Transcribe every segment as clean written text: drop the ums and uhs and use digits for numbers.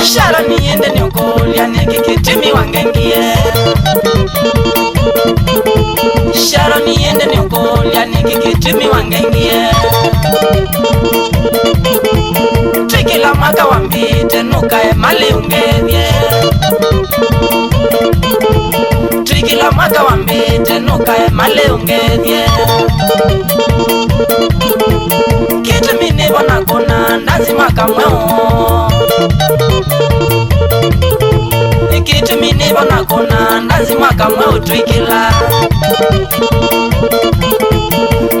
Shara niende niokolia nikikitimi wangengie. Shara niende niokolia nikikitimi wangengie. Tukila mwaka wambite nukae mali ungevye. Tukila mwaka wambite nukae mali ungevye. Kitimi nivona kuna ndazi mwaka mweo. Kitimi nivona kuna ndazi mwaka mweo tuikila.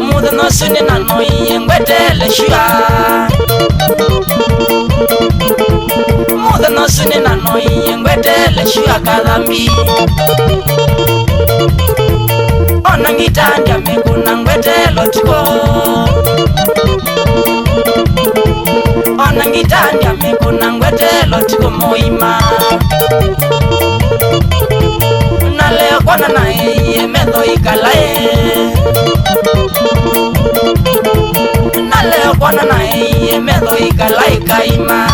Muthe no suni na noiye ngwetele shua. Muthe no suni na noiye ngwetele shua kadhambi. Ona ngitandya mikuna ngwetelo tiko. Ona ngitandya mikuna ngwetelo tiko moima. Na leo kwana na yeye medho ikalae. Na leo kwana na yeye medho ikalae kaima.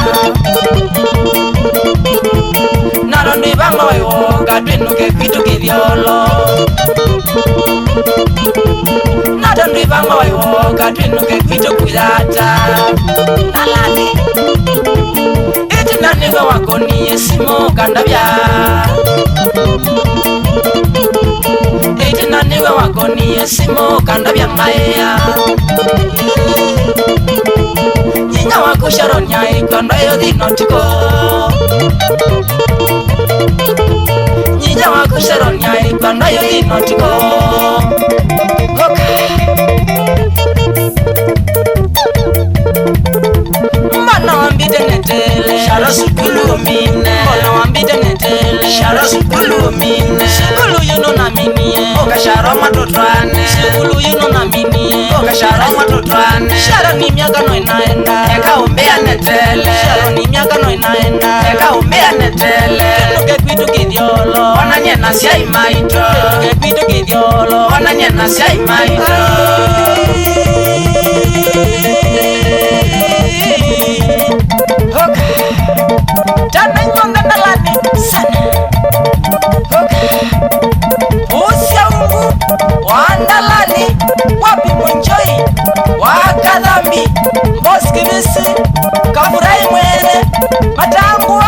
Narondo ibango iwoga twinuke kwitu kithiolo. Narondo ibango iwoga twinuke kwitu kwithata. Nalani iti naniwe wakoniye simo kandabya. Iti naniwe wakoniye simo kandabya ngaya. Nyinya wakusharonya ikondo yodhino tiko. Nyinya wakusharonya ikondo yodhino tiko. Mbana wambite netele Shara sukulu mine. Mbana wambite netele Shara sukulu mine. Sukulu yuno na minie Oka shara matotwane. Sukulu yuno na minie Oka shara matotwane. Shara ni miaka no inaenda Eka umbea netele. Shara ni miaka no inaenda Eka umbea netele. Kenuke kwitu kithiolo Wana nyena siya imaito. Kenuke kwitu kithiolo Wana nyena siya imaito. Tana nyonga ndalani sana. Usia ungu wandalani wapi mwenjoi wakadhambi mboskivisi kafurai mwene matangua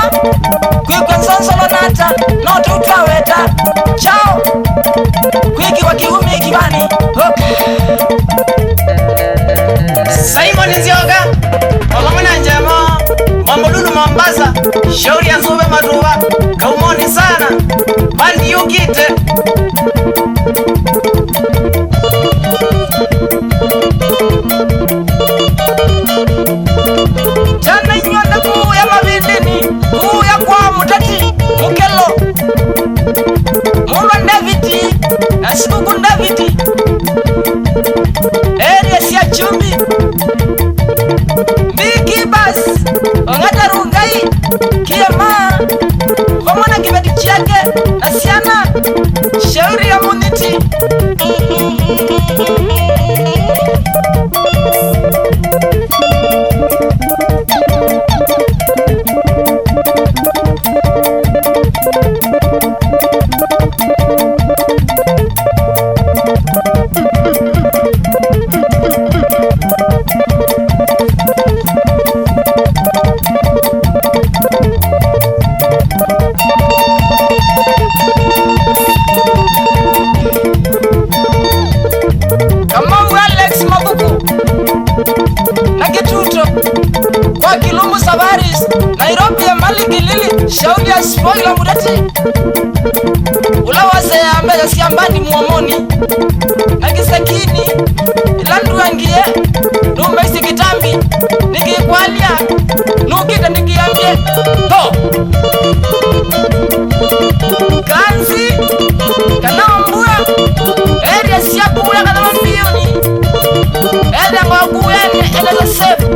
kwikwe nsonsolo nata note utaweta chao kwiki wakiumi kibani. Simon Nzioga Olomana njemo Mambolulu Mombasa Shauri ya Zube Maruwa Kaumoni sana Bandi yukite. Chana inyonda kuu ya mavindini kuu ya kwa mutati mukelo Mulwa Ndaviti na Sikuku Ndaviti area siya chumbi Mbiki bas Ongata rungai Kiema Vamona kibeti chiake Nasiana Shauri ya muniti. Nairobi ya Maliki Lili Shauri ya spoila mudati Ulawase ya mbeza siambani muomoni Nakisakini Ilandu wangie Numbesi kitambi Nikikwalia Nukita nikiambie To Kanzi Kanambua Area siyabuya kadama mbioni Area kwa kuwene Eleza safe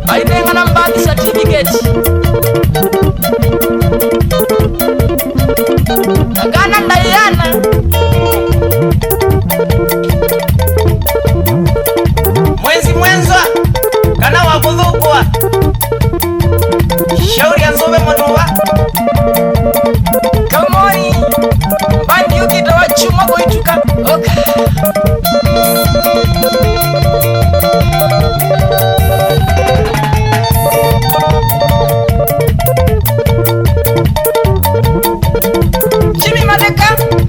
Aitenga na mbadi certificate Agana Diana Mwenzi mwenza Amerika